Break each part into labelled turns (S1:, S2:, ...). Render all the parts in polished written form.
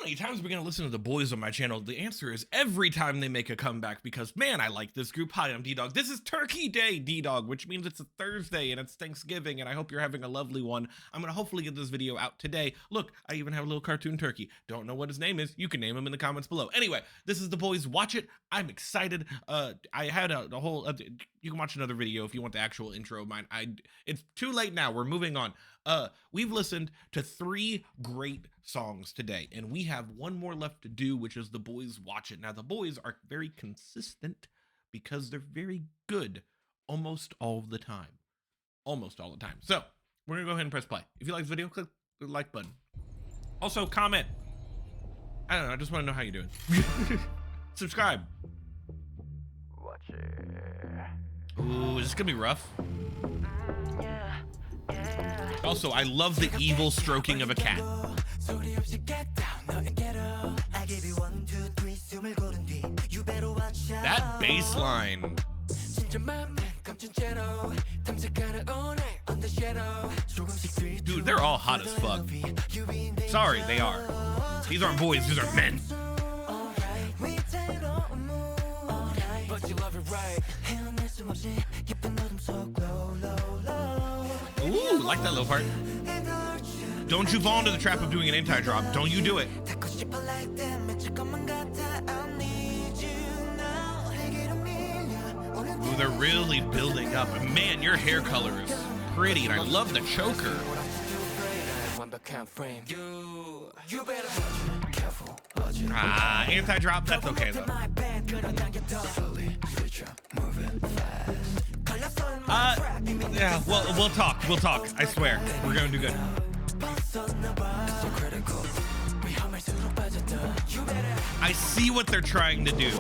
S1: many times are we going to listen to the boys on my channel? The answer is every time they make a comeback, because man, I like this group. Hi, I'm Ddog. This is Turkey Day, Ddog, which means it's a Thursday and it's Thanksgiving, and I hope you're having a lovely one. I'm going to hopefully get this video out today. Look, I even have a little cartoon turkey. Don't know what his name is. You can name him in the comments below. Anyway, this is the boys. Watch it. I'm excited. I had a whole, you can watch another video if you want the actual intro of mine. It's too late now. We're moving on. We've listened to 3 great songs today, and we have one more left to do, which is the boys watch it. Now, the boys are very consistent because they're very good almost all the time. Almost all the time. So, we're gonna go ahead and press play. If you like this video, click the like button. Also, comment. I don't know, I just want to know how you're doing. Subscribe.
S2: Watch it.
S1: Ooh, is this gonna be rough? Also, I love the evil stroking of a cat. That bass line. Dude, they're all hot as fuck. Sorry, they are. These aren't boys, these are men. Ooh, like that little part. Don't you fall into the trap of doing an anti-drop. Don't you do it. Ooh, they're really building up. Man, your hair color is pretty, and I love the choker. Ah, anti-drop, that's okay though. Yeah, well, we'll talk, I swear. We're gonna do good. I see what they're trying to do.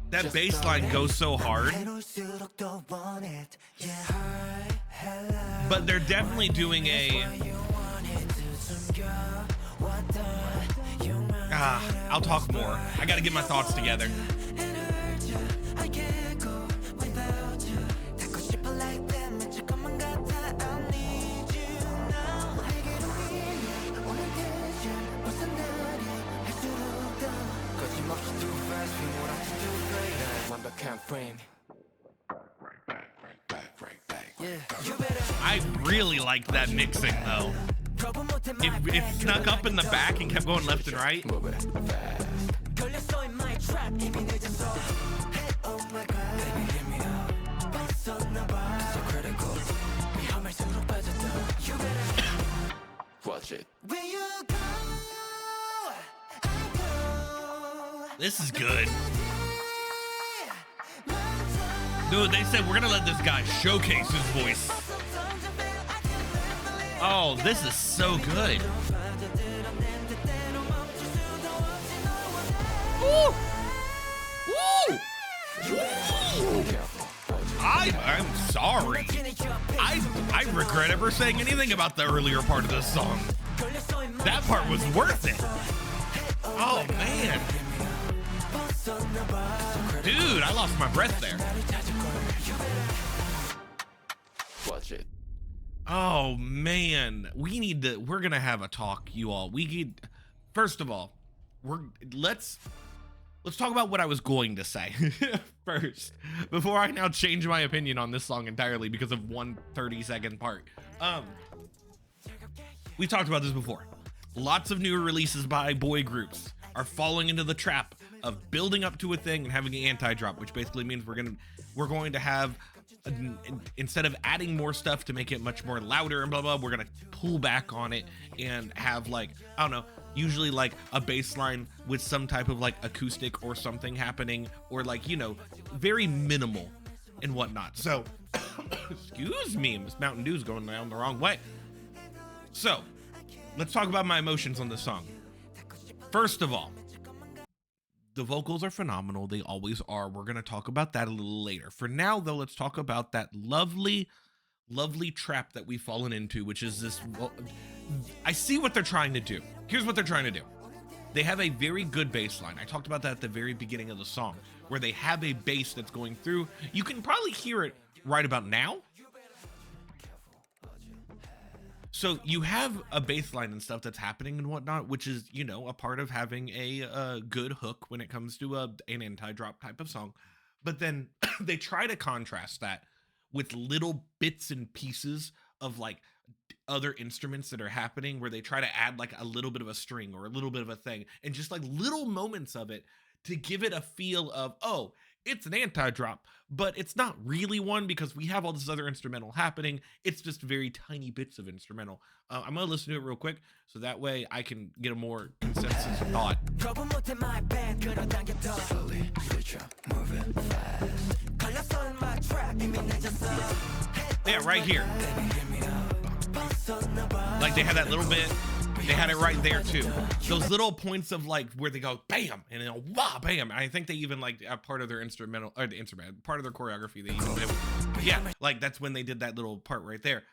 S1: That bass line goes so hard. But they're definitely doing a... I'll talk more. I gotta get my thoughts together. I really liked that mixing though. It snuck up in the back and kept going left and right.
S2: Watch it.
S1: This is good. Dude, they said we're gonna let this guy showcase his voice. Oh, this is so good. Woo! Woo! I'm sorry. I regret ever saying anything about the earlier part of this song. That part was worth it. Oh man. Dude, I lost my breath there.
S2: Watch it.
S1: Oh man, we're gonna have a talk, you all. First of all, let's talk about what I was going to say first, before I now change my opinion on this song entirely because of one 30-second part. We talked about this before. Lots of new releases by boy groups are falling into the trap of building up to a thing and having an anti-drop, which basically means we're going to have, instead of adding more stuff to make it much more louder and blah blah, we're gonna pull back on it and have, like, I don't know, usually like a bass line with some type of like acoustic or something happening, or like, you know, very minimal and whatnot. So excuse me, Miss Mountain Dew's going down the wrong way. So let's talk about my emotions on this song. First of all, the vocals are phenomenal. They always are. We're going to talk about that a little later. For now, though, let's talk about that lovely, lovely trap that we've fallen into, which is this. Well, I see what they're trying to do. Here's what they're trying to do. They have a very good bass line. I talked about that at the very beginning of the song, where they have a bass that's going through. You can probably hear it right about now. So you have a bass line and stuff that's happening and whatnot, which is, you know, a part of having a good hook when it comes to an anti-drop type of song. But then they try to contrast that with little bits and pieces of like other instruments that are happening, where they try to add like a little bit of a string or a little bit of a thing, and just like little moments of it to give it a feel of, oh, it's an anti-drop, but it's not really one because we have all this other instrumental happening. It's just very tiny bits of instrumental. I'm gonna listen to it real quick so that way I can get a more consensus thought. Yeah, right here. Like they had that little bit. They had it right there too. Those little points of like where they go bam and then wah bam. I think they even like a part of their instrumental or the instrument part of their choreography. They even did, yeah, like that's when they did that little part right there,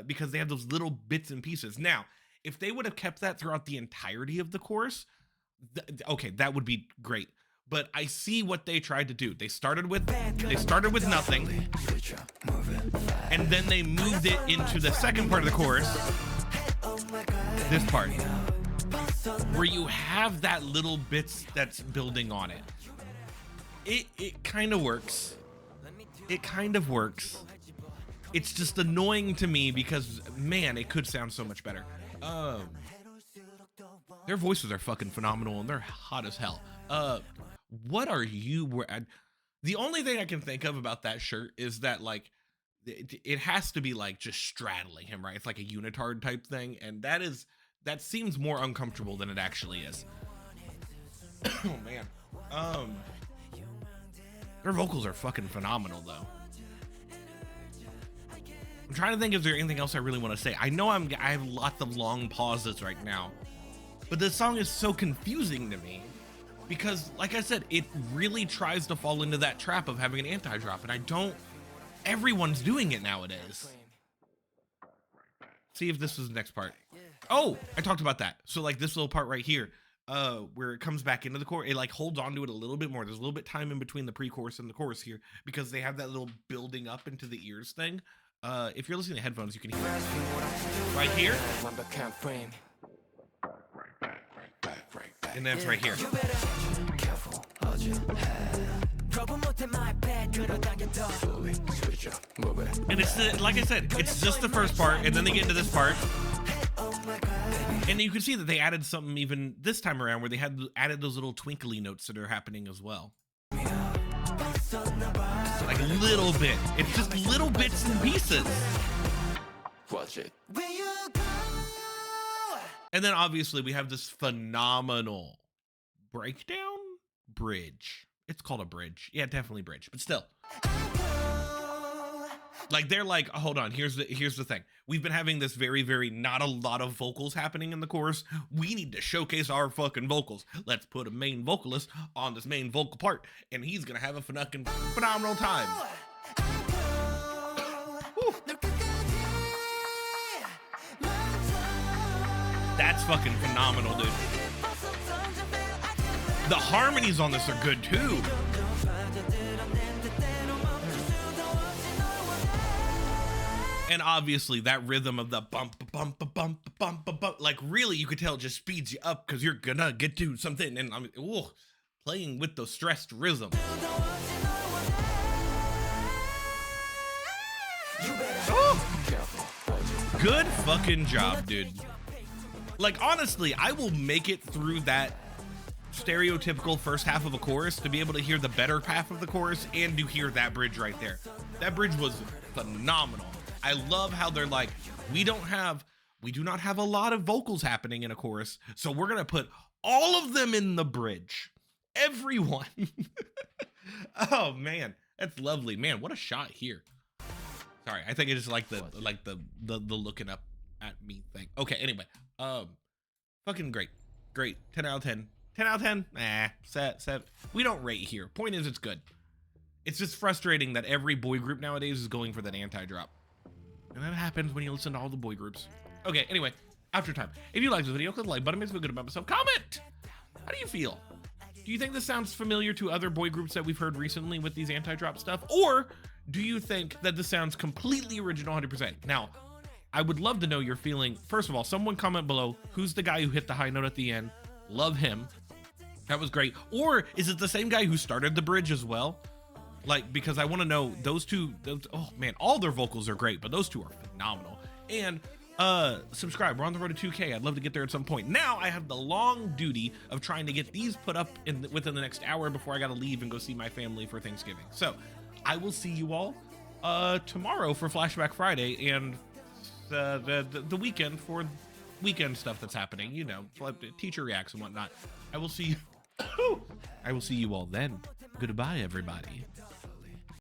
S1: because they have those little bits and pieces. Now, if they would have kept that throughout the entirety of the chorus, okay, that would be great. But I see what they tried to do. They started with nothing, and then they moved it into the second part of the chorus. This part where you have that little bits that's building on it. It kind of works. It kind of works. It's just annoying to me because, man, it could sound so much better. Their voices are fucking phenomenal and they're hot as hell. What are you? The only thing I can think of about that shirt is that like it has to be like just straddling him, right? It's like a unitard type thing, and that seems more uncomfortable than it actually is. Oh man, their vocals are fucking phenomenal though. I'm trying to think, is there anything else I really want to say? I know I have lots of long pauses right now, but this song is so confusing to me because, like I said, it really tries to fall into that trap of having an anti-drop, and I don't. Everyone's doing it nowadays. See if this is the next part. Oh, I talked about that. So like this little part right here, where it comes back into the chorus, it like holds on to it a little bit more. There's a little bit time in between the pre-chorus and the chorus here because they have that little building up into the ears thing. If you're listening to headphones, you can hear it right here. And that's right here. And it's like I said, it's just the first part, and then they get into this part, and you can see that they added something even this time around where they had added those little twinkly notes that are happening as well. Like a little bit. It's just little bits and pieces.
S2: Watch it.
S1: And then obviously we have this phenomenal breakdown bridge. It's called a bridge. Yeah, definitely bridge, but still. Like they're like, oh, hold on, here's the thing. We've been having this very not a lot of vocals happening in the chorus. We need to showcase our fucking vocals. Let's put a main vocalist on this main vocal part, and he's gonna have a fucking phenomenal time. That's fucking phenomenal, dude. The harmonies on this are good too. And obviously that rhythm of the bump, bump, bump, bump, bump, like really you could tell it just speeds you up because you're gonna get to something. And I'm playing with the stressed rhythm. Good fucking job, dude. Like honestly, I will make it through that stereotypical first half of a chorus to be able to hear the better half of the chorus and to hear that bridge right there. That bridge was phenomenal. I love how they're like, we do not have a lot of vocals happening in a chorus, so we're gonna put all of them in the bridge. Everyone. Oh man, that's lovely. Man, what a shot here. Sorry, I think I just like the looking up at me thing. Okay, anyway. Fucking great. 10 out of 10. 10 out of 10? Nah, set. We don't rate here. Point is, it's good. It's just frustrating that every boy group nowadays is going for that anti-drop. And that happens when you listen to all the boy groups. Okay, anyway, after time. If you like this video, click the like button, makes me feel good about myself. Comment! How do you feel? Do you think this sounds familiar to other boy groups that we've heard recently with these anti-drop stuff? Or do you think that this sounds completely original 100%? Now, I would love to know your feeling. First of all, someone comment below, who's the guy who hit the high note at the end? Love him. That was great. Or is it the same guy who started the bridge as well? Like, because I want to know those two. Oh man, all their vocals are great, but those two are phenomenal. And subscribe. We're on the road to 2K. I'd love to get there at some point. Now I have the long duty of trying to get these put up within the next hour before I got to leave and go see my family for Thanksgiving. So I will see you all tomorrow for Flashback Friday and the weekend for weekend stuff that's happening. You know, teacher reacts and whatnot. I will see you. I will see you all then. Goodbye, everybody.